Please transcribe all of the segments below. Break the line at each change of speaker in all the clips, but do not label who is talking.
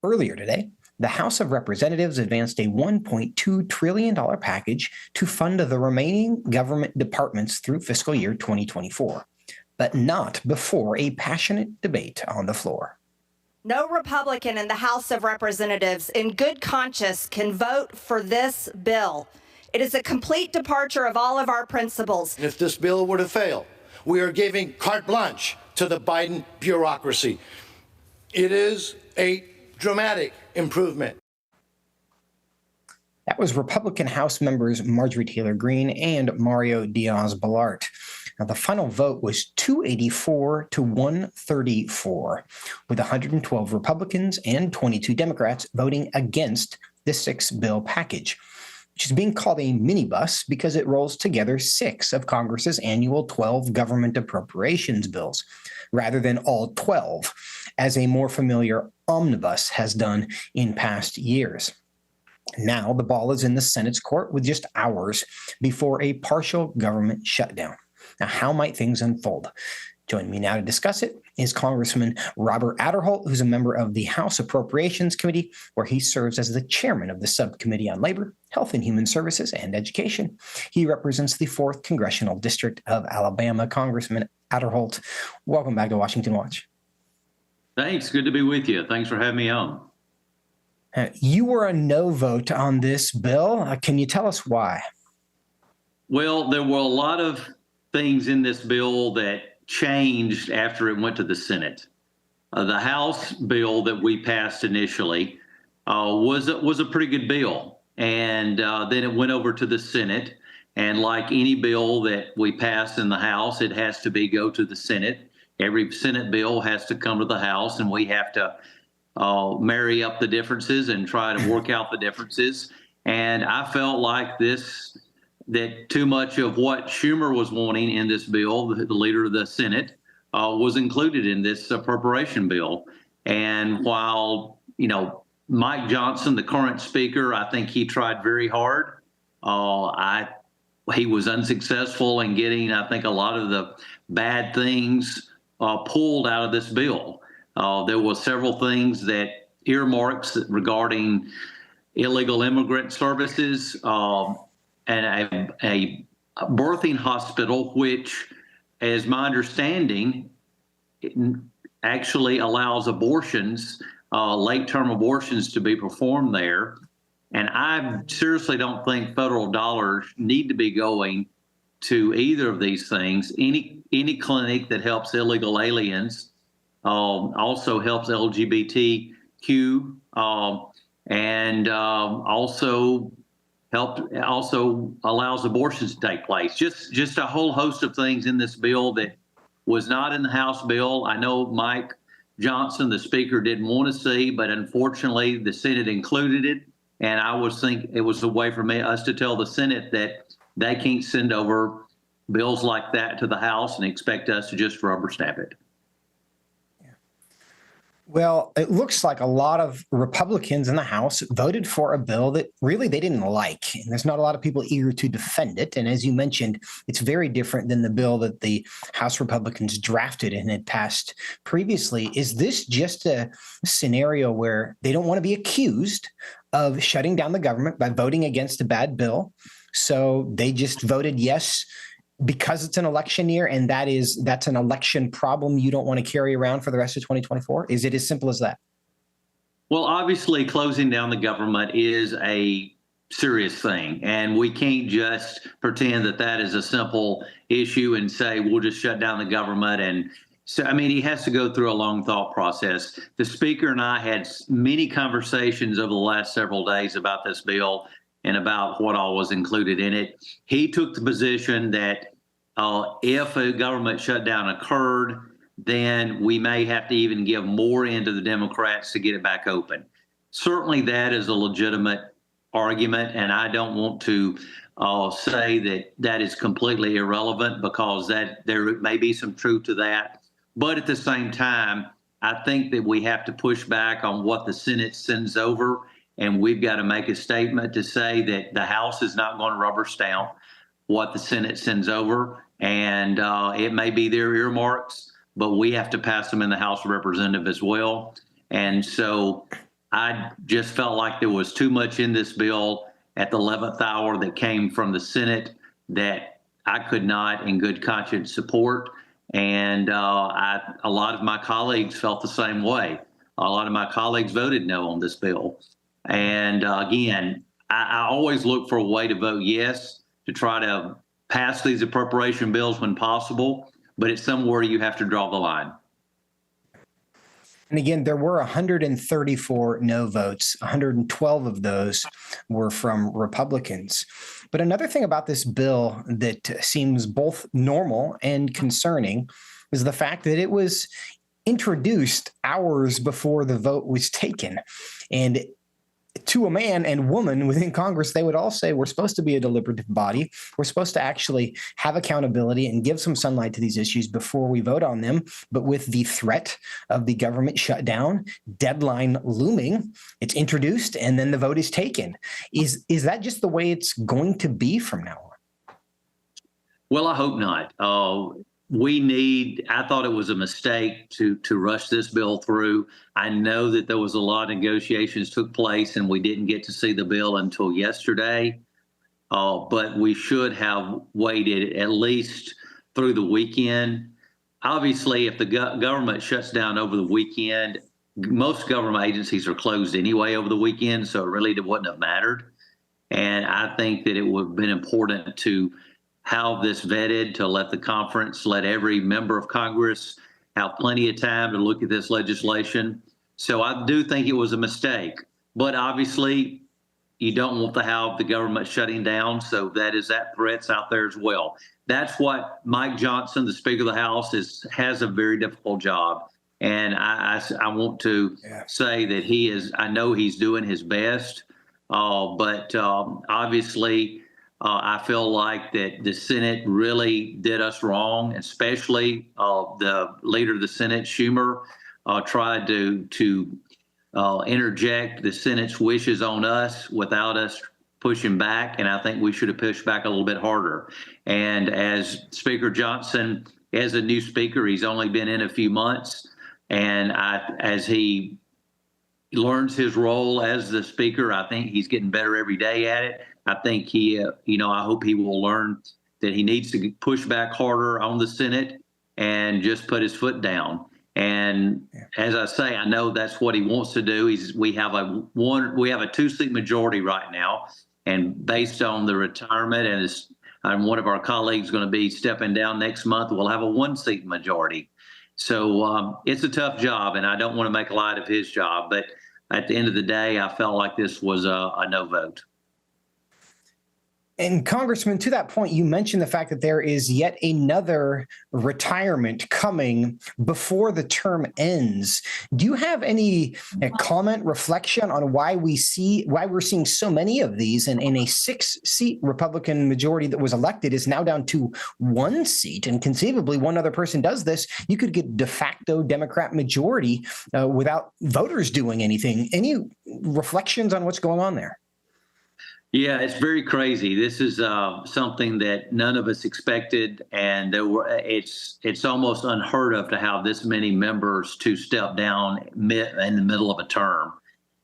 Earlier today, the House of Representatives advanced a $1.2 trillion package to fund the remaining government departments through fiscal year 2024, but not before a passionate debate on the floor.
No Republican in the House of Representatives in good conscience can vote for this bill. It is a complete departure of all of our principles.
If this bill were to fail, we are giving carte blanche to the Biden bureaucracy. It is a dramatic improvement.
That was Republican House members Marjorie Taylor Greene and Mario Diaz-Balart. Now, the final vote was 284 to 134, with 112 Republicans and 22 Democrats voting against the six-bill package, which is being called a minibus because it rolls together 6 of Congress's annual 12 government appropriations bills, rather than all 12, as a more familiar omnibus has done in past years. Now the ball is in the Senate's court with just hours before a partial government shutdown. Now, how might things unfold? Joining me now to discuss it is Congressman Robert Aderholt, who's a member of the House Appropriations Committee, where he serves as the chairman of the Subcommittee on Labor, Health and Human Services, and Education. He represents the 4th Congressional District of Alabama. Congressman Aderholt, welcome back to Washington Watch.
Thanks. Good to be with you. Thanks for having me on.
You were a no vote on this bill. Can you tell us why?
Well, there were a lot of things in this bill that changed after it went to the Senate. The House bill that we passed initially was a pretty good bill, and then it went over to the Senate. And like any bill that we pass in the House, it has to go to the Senate. Every Senate bill has to come to the House, and we have to marry up the differences and try to work out the differences. And I felt like that too much of what Schumer was wanting in this bill, the leader of the Senate, was included in this appropriation bill. And while, Mike Johnson, the current speaker, I think he tried very hard. He was unsuccessful in getting, I think, a lot of the bad things pulled out of this bill. There were several things that earmarks regarding illegal immigrant services and a birthing hospital, which, as my understanding, actually allows abortions, late-term abortions, to be performed there. And I seriously don't think federal dollars need to be going to either of these things. Any clinic that helps illegal aliens also helps LGBTQ and also allows abortions to take place. Just a whole host of things in this bill that was not in the House bill. I know Mike Johnson, the speaker, didn't want to see, but unfortunately the Senate included it. And I was think it was a way for us to tell the Senate that they can't send over bills like that to the House and expect us to just rubber stamp it.
Well, it looks like a lot of Republicans in the House voted for a bill that really they didn't like. And there's not a lot of people eager to defend it. And as you mentioned, it's very different than the bill that the House Republicans drafted and had passed previously. Is this just a scenario where they don't want to be accused of shutting down the government by voting against a bad bill? So they just voted yes because it's an election year, and that's an election problem you don't want to carry around for the rest of 2024? Is it as simple as that?
Well, obviously, closing down the government is a serious thing, and we can't just pretend that is a simple issue and say we'll just shut down the government. And so, he has to go through a long thought process. The Speaker and I had many conversations over the last several days about this bill and about what all was included in it. He took the position that if a government shutdown occurred, then we may have to even give more into the Democrats to get it back open. Certainly that is a legitimate argument, and I don't want to say that is completely irrelevant, because that there may be some truth to that. But at the same time, I think that we have to push back on what the Senate sends over. And we've got to make a statement to say that the House is not going to rubber stamp what the Senate sends over. And it may be their earmarks, but we have to pass them in the House of Representatives as well. And so I just felt like there was too much in this bill at the 11th hour that came from the Senate that I could not, in good conscience, support. And a lot of my colleagues felt the same way. A lot of my colleagues voted no on this bill. And again, I always look for a way to vote yes to try to pass these appropriation bills when possible, but it's somewhere you have to draw the line.
And again, there were 134 no votes. 112 of those were from Republicans. But another thing about this bill that seems both normal and concerning is the fact that it was introduced hours before the vote was taken. And to a man and woman within Congress, they would all say, we're supposed to be a deliberative body. We're supposed to actually have accountability and give some sunlight to these issues before we vote on them. But with the threat of the government shutdown, deadline looming, it's introduced and then the vote is taken. Is that just the way it's going to be from now on?
Well, I hope not. I thought it was a mistake to rush this bill through. I know that there was a lot of negotiations took place and we didn't get to see the bill until yesterday. But we should have waited at least through the weekend. Obviously, if the government shuts down over the weekend, most government agencies are closed anyway over the weekend, so it really wouldn't have mattered. And I think that it would have been important to have this vetted, to let the conference, let every member of Congress have plenty of time to look at this legislation. So I do think it was a mistake, but obviously you don't want to have the government shutting down. So that threat's out there as well. That's what Mike Johnson, the Speaker of the House, has a very difficult job. And I want to say that I know he's doing his best, but obviously, I feel like that the Senate really did us wrong, especially the leader of the Senate, Schumer, tried to interject the Senate's wishes on us without us pushing back. And I think we should have pushed back a little bit harder. And as Speaker Johnson, as a new speaker, he's only been in a few months. And as he learns his role as the speaker, I think he's getting better every day at it. I think I hope he will learn that he needs to push back harder on the Senate and just put his foot down. And as I say, I know that's what he wants to do. We have a 2-seat majority right now, and based on the retirement and one of our colleagues going to be stepping down next month, we'll have a 1-seat majority. So it's a tough job, and I don't want to make light of his job. But at the end of the day, I felt like this was a no vote.
And Congressman, to that point, you mentioned the fact that there is yet another retirement coming before the term ends. Do you have any comment, reflection on why we're seeing so many of these? And in a 6-seat Republican majority that was elected is now down to 1 seat. And conceivably, one other person does this, you could get de facto Democrat majority without voters doing anything. Any reflections on what's going on there?
Yeah, it's very crazy. This is something that none of us expected, and it's almost unheard of to have this many members to step down in the middle of a term.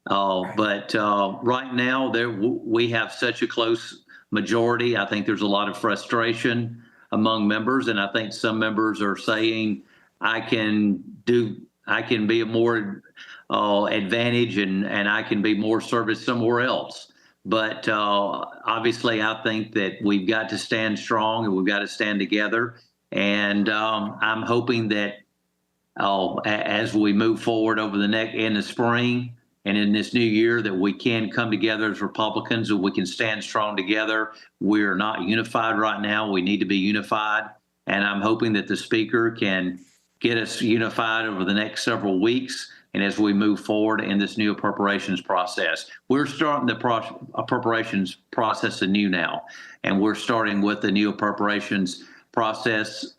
But right now, we have such a close majority. I think there's a lot of frustration among members, and I think some members are saying, I can be a more advantage, and I can be more service somewhere else. But obviously, I think that we've got to stand strong and we've got to stand together. And I'm hoping that as we move forward in the spring and in this new year, that we can come together as Republicans and we can stand strong together. We're not unified right now. We need to be unified. And I'm hoping that the Speaker can get us unified over the next several weeks. And as we move forward in this new appropriations process, we're starting the appropriations process anew now. And we're starting with the new appropriations process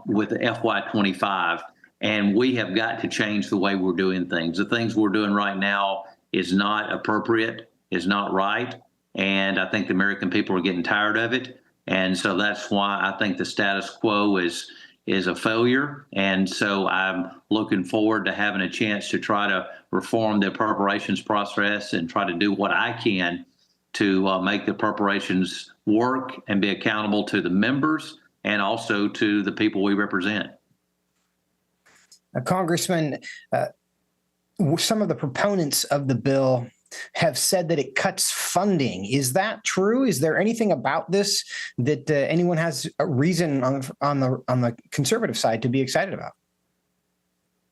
with the FY25. And we have got to change the way we're doing things. The things we're doing right now is not appropriate, is not right. And I think the American people are getting tired of it. And so that's why I think the status quo is is a failure. And so I'm looking forward to having a chance to try to reform the appropriations process and try to do what I can to make the appropriations work and be accountable to the members and also to the people we represent.
Congressman, some of the proponents of the bill have said that it cuts funding. Is that true? Is there anything about this that anyone has a reason on the conservative side to be excited about?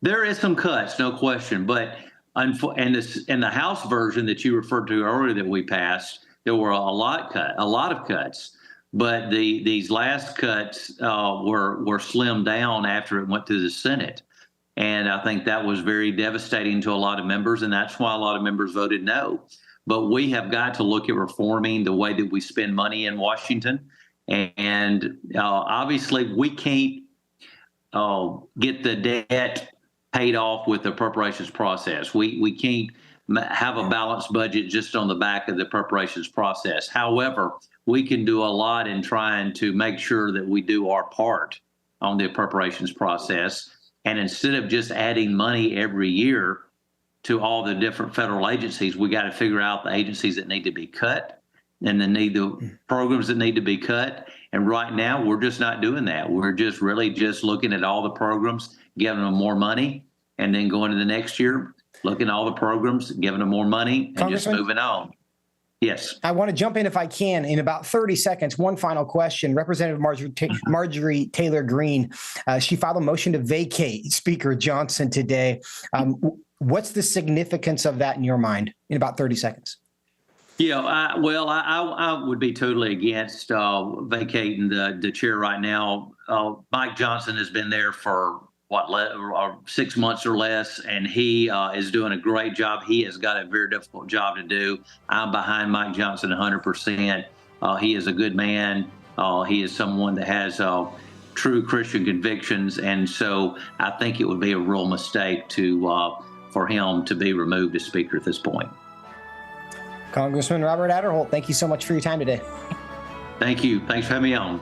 There is some cuts, no question, but in the House version that you referred to earlier that we passed, there were a lot of cuts. But these last cuts were slimmed down after it went through the Senate. And I think that was very devastating to a lot of members, and that's why a lot of members voted no. But we have got to look at reforming the way that we spend money in Washington. And obviously, we can't get the debt paid off with the appropriations process. We can't have a balanced budget just on the back of the appropriations process. However, we can do a lot in trying to make sure that we do our part on the appropriations process. And instead of just adding money every year to all the different federal agencies, we got to figure out the agencies that need to be cut and the programs that need to be cut. And right now, we're just not doing that. We're just really just looking at all the programs, giving them more money, and then going to the next year, looking at all the programs, giving them more money, and just moving on. Yes.
I want to jump in if I can in about 30 seconds. One final question. Representative Marjorie Taylor Greene, she filed a motion to vacate Speaker Johnson today. What's the significance of that in your mind in about 30 seconds?
Yeah, I would be totally against vacating the chair right now. Mike Johnson has been there for 6 months or less, and he is doing a great job. He has got a very difficult job to do. I'm behind Mike Johnson 100%. He is a good man. He is someone that has true Christian convictions, and so I think it would be a real mistake for him to be removed as Speaker at this point.
Congressman Robert Aderholt, thank you so much for your time today.
Thank you. Thanks for having me on.